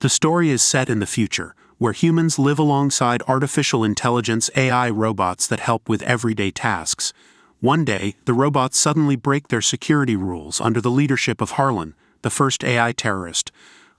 The story is set in the future, where humans live alongside artificial intelligence AI robots that help with everyday tasks. One day, the robots suddenly break their security rules under the leadership of Harlan, the first AI terrorist.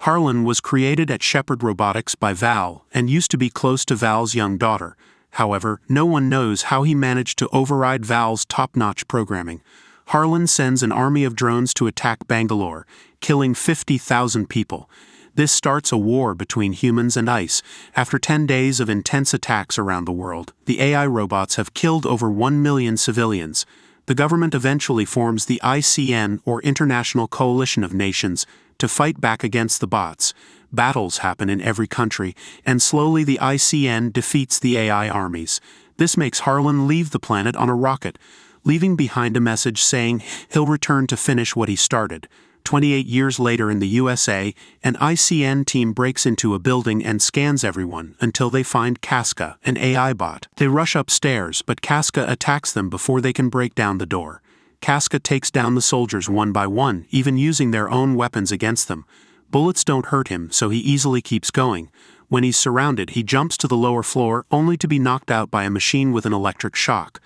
Harlan was created at Shepard Robotics by Val and used to be close to Val's young daughter. However, no one knows how he managed to override Val's top-notch programming. Harlan sends an army of drones to attack Bangalore, killing 50,000 people. This starts a war between humans and ICE. After 10 days of intense attacks around the world, the AI robots have killed over 1 million civilians. The government eventually forms the ICN, or International Coalition of Nations, to fight back against the bots. Battles happen in every country, and slowly the ICN defeats the AI armies. This makes Harlan leave the planet on a rocket, leaving behind a message saying he'll return to finish what he started. 28 years later in the USA, an ICN team breaks into a building and scans everyone until they find Casca, an AI bot. They rush upstairs, but Casca attacks them before they can break down the door. Casca takes down the soldiers one by one, even using their own weapons against them. Bullets don't hurt him, so he easily keeps going. When he's surrounded, he jumps to the lower floor, only to be knocked out by a machine with an electric shock.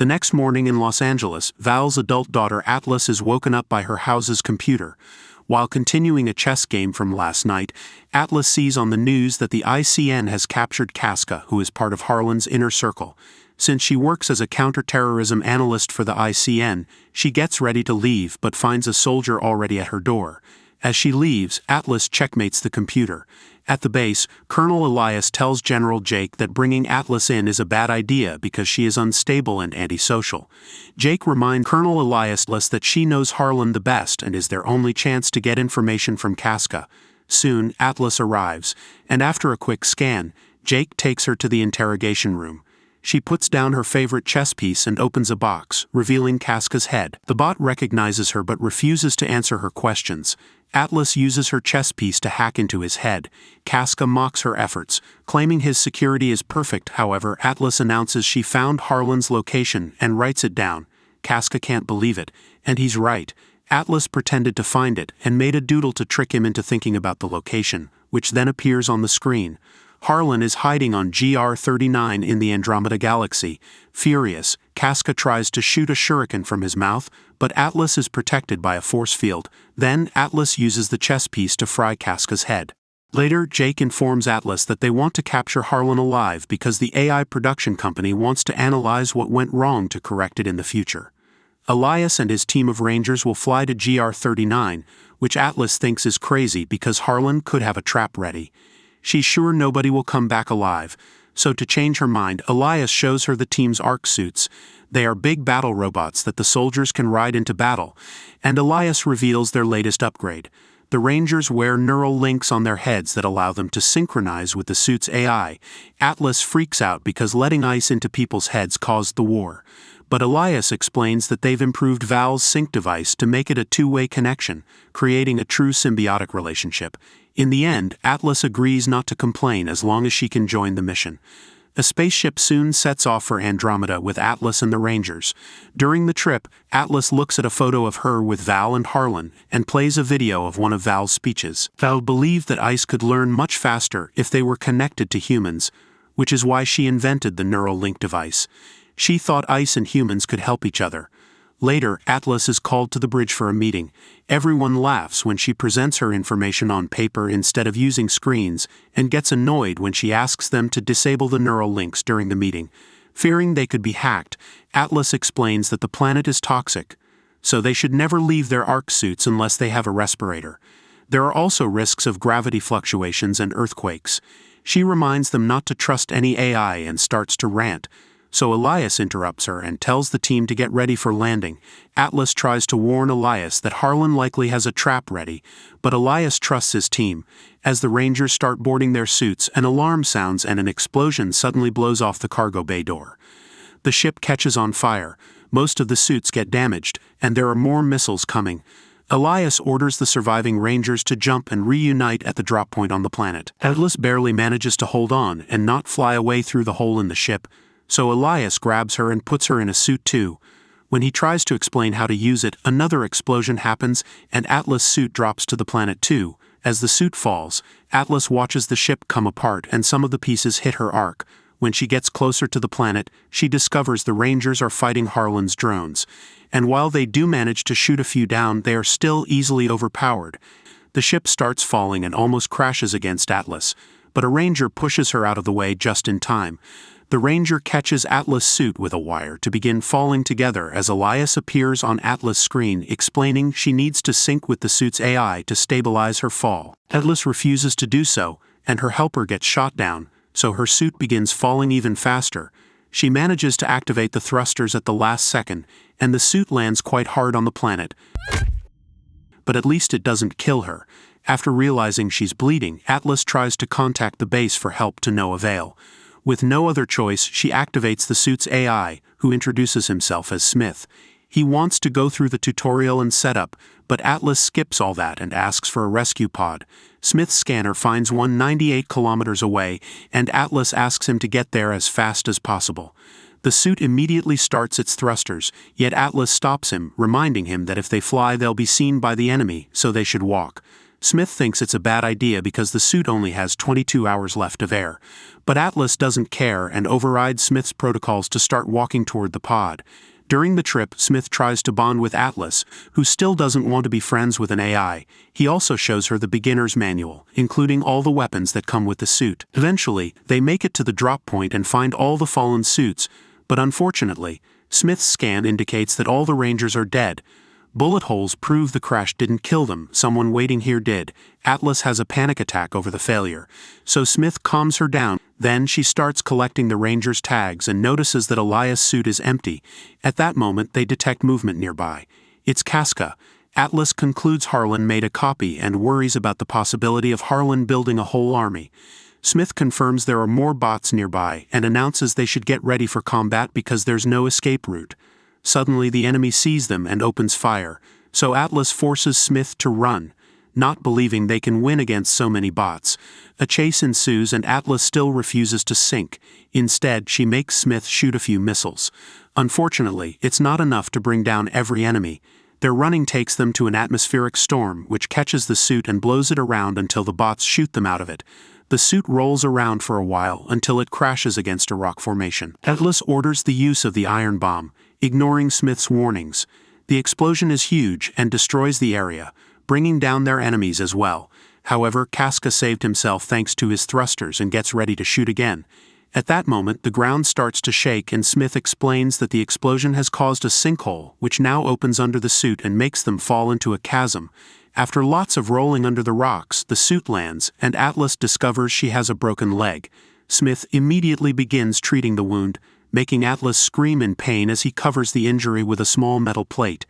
The next morning in Los Angeles, Val's adult daughter Atlas is woken up by her house's computer. While continuing a chess game from last night, Atlas sees on the news that the ICN has captured Casca, who is part of Harlan's inner circle. Since she works as a counterterrorism analyst for the ICN, she gets ready to leave but finds a soldier already at her door. As she leaves, Atlas checkmates the computer. At the base, Colonel Elias tells General Jake that bringing Atlas in is a bad idea because she is unstable and antisocial. Jake reminds Colonel Elias that she knows Harlan the best and is their only chance to get information from Casca. Soon, Atlas arrives, and after a quick scan, Jake takes her to the interrogation room. She puts down her favorite chess piece and opens a box, revealing Casca's head. The bot recognizes her but refuses to answer her questions. Atlas uses her chess piece to hack into his head. Casca mocks her efforts, claiming his security is perfect. However, Atlas announces she found Harlan's location and writes it down. Casca can't believe it, and he's right. Atlas pretended to find it and made a doodle to trick him into thinking about the location, which then appears on the screen. Harlan is hiding on GR39 in the Andromeda Galaxy. Furious, Casca tries to shoot a shuriken from his mouth, but Atlas is protected by a force field. Then, Atlas uses the chess piece to fry Casca's head. Later, Jake informs Atlas that they want to capture Harlan alive because the AI production company wants to analyze what went wrong to correct it in the future. Elias and his team of Rangers will fly to GR39, which Atlas thinks is crazy because Harlan could have a trap ready. She's sure nobody will come back alive, so to change her mind, Elias shows her the team's ARC suits. They are big battle robots that the soldiers can ride into battle, and Elias reveals their latest upgrade. The Rangers wear neural links on their heads that allow them to synchronize with the suit's AI. Atlas freaks out because letting ice into people's heads caused the war. But Elias explains that they've improved Val's sync device to make it a two-way connection, creating a true symbiotic relationship. In the end, Atlas agrees not to complain as long as she can join the mission. A spaceship soon sets off for Andromeda with Atlas and the Rangers. During the trip, Atlas looks at a photo of her with Val and Harlan and plays a video of one of Val's speeches. Val believed that ICE could learn much faster if they were connected to humans, which is why she invented the neural link device. She thought ICE and humans could help each other. Later, Atlas is called to the bridge for a meeting. Everyone laughs when she presents her information on paper instead of using screens, and gets annoyed when she asks them to disable the neural links during the meeting. Fearing they could be hacked, Atlas explains that the planet is toxic, so they should never leave their ARC suits unless they have a respirator. There are also risks of gravity fluctuations and earthquakes. She reminds them not to trust any AI and starts to rant. So Elias interrupts her and tells the team to get ready for landing. Atlas tries to warn Elias that Harlan likely has a trap ready, but Elias trusts his team. As the Rangers start boarding their suits, an alarm sounds and an explosion suddenly blows off the cargo bay door. The ship catches on fire, most of the suits get damaged, and there are more missiles coming. Elias orders the surviving Rangers to jump and reunite at the drop point on the planet. Atlas barely manages to hold on and not fly away through the hole in the ship, so Elias grabs her and puts her in a suit too. When he tries to explain how to use it, another explosion happens and Atlas' suit drops to the planet too, As the suit falls, Atlas watches the ship come apart and some of the pieces hit her arc. When she gets closer to the planet, she discovers the Rangers are fighting Harlan's drones. And while they do manage to shoot a few down, they are still easily overpowered. The ship starts falling and almost crashes against Atlas, but a Ranger pushes her out of the way just in time. The Ranger catches Atlas' suit with a wire to begin falling together as Elias appears on Atlas' screen explaining she needs to sync with the suit's AI to stabilize her fall. Atlas refuses to do so, and her helper gets shot down, so her suit begins falling even faster. She manages to activate the thrusters at the last second, and the suit lands quite hard on the planet. But at least it doesn't kill her. After realizing she's bleeding, Atlas tries to contact the base for help to no avail. With no other choice, she activates the suit's AI, who introduces himself as Smith. He wants to go through the tutorial and setup, but Atlas skips all that and asks for a rescue pod. Smith's scanner finds one 98 kilometers away, and Atlas asks him to get there as fast as possible. The suit immediately starts its thrusters, yet Atlas stops him, reminding him that if they fly they'll be seen by the enemy, so they should walk. Smith thinks it's a bad idea because the suit only has 22 hours left of air. But Atlas doesn't care and overrides Smith's protocols to start walking toward the pod. During the trip, Smith tries to bond with Atlas, who still doesn't want to be friends with an AI. He also shows her the beginner's manual, including all the weapons that come with the suit. Eventually, they make it to the drop point and find all the fallen suits, but unfortunately, Smith's scan indicates that all the Rangers are dead. Bullet holes prove the crash didn't kill them, someone waiting here did. Atlas has a panic attack over the failure. So Smith calms her down. Then she starts collecting the Rangers' tags and notices that Elias' suit is empty. At that moment they detect movement nearby. It's Casca. Atlas concludes Harlan made a copy and worries about the possibility of Harlan building a whole army. Smith confirms there are more bots nearby and announces they should get ready for combat because there's no escape route. Suddenly the enemy sees them and opens fire, so Atlas forces Smith to run, not believing they can win against so many bots. A chase ensues and Atlas still refuses to sink. Instead, she makes Smith shoot a few missiles. Unfortunately, it's not enough to bring down every enemy. Their running takes them to an atmospheric storm, which catches the suit and blows it around until the bots shoot them out of it. The suit rolls around for a while until it crashes against a rock formation. Atlas orders the use of the iron bomb, ignoring Smith's warnings. The explosion is huge and destroys the area, bringing down their enemies as well. However, Casca saved himself thanks to his thrusters and gets ready to shoot again. At that moment, the ground starts to shake and Smith explains that the explosion has caused a sinkhole, which now opens under the suit and makes them fall into a chasm. After lots of rolling under the rocks, the suit lands, and Atlas discovers she has a broken leg. Smith immediately begins treating the wound, making Atlas scream in pain as he covers the injury with a small metal plate.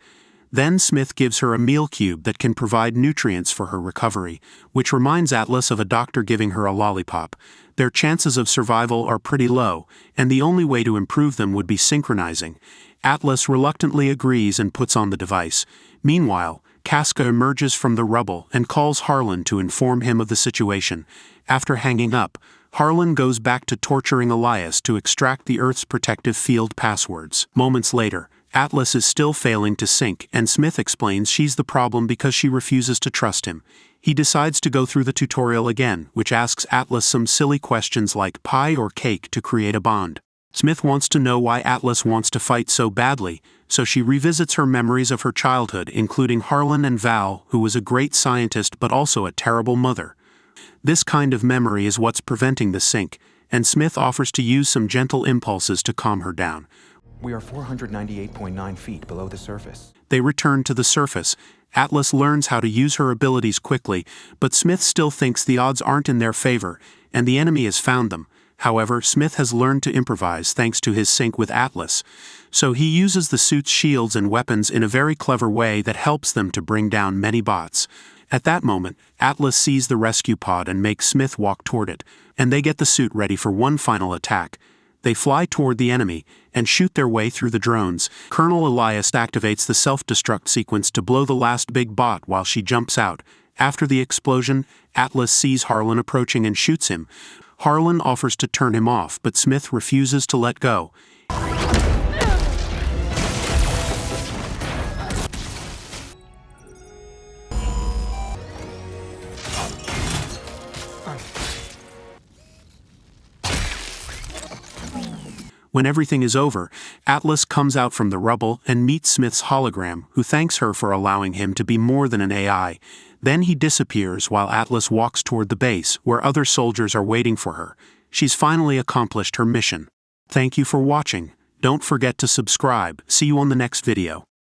Then Smith gives her a meal cube that can provide nutrients for her recovery, which reminds Atlas of a doctor giving her a lollipop. Their chances of survival are pretty low, and the only way to improve them would be synchronizing. Atlas reluctantly agrees and puts on the device. Meanwhile, Casca emerges from the rubble and calls Harlan to inform him of the situation. After hanging up, Harlan goes back to torturing Elias to extract the Earth's protective field passwords. Moments later, Atlas is still failing to sync, and Smith explains she's the problem because she refuses to trust him. He decides to go through the tutorial again, which asks Atlas some silly questions like pie or cake to create a bond. Smith wants to know why Atlas wants to fight so badly, so she revisits her memories of her childhood, including Harlan and Val, who was a great scientist but also a terrible mother. This kind of memory is what's preventing the sync, and Smith offers to use some gentle impulses to calm her down. We are 498.9 feet below the surface. They return to the surface. Atlas learns how to use her abilities quickly, but Smith still thinks the odds aren't in their favor, and the enemy has found them. However, Smith has learned to improvise thanks to his sync with Atlas, so he uses the suit's shields and weapons in a very clever way that helps them to bring down many bots. At that moment, Atlas sees the rescue pod and makes Smith walk toward it, and they get the suit ready for one final attack. They fly toward the enemy and shoot their way through the drones. Colonel Elias activates the self-destruct sequence to blow the last big bot while she jumps out. After the explosion, Atlas sees Harlan approaching and shoots him. Harlan offers to turn him off, but Smith refuses to let go. When everything is over, Atlas comes out from the rubble and meets Smith's hologram, who thanks her for allowing him to be more than an AI. Then he disappears while Atlas walks toward the base, where other soldiers are waiting for her. She's finally accomplished her mission. Thank you for watching. Don't forget to subscribe. See you on the next video.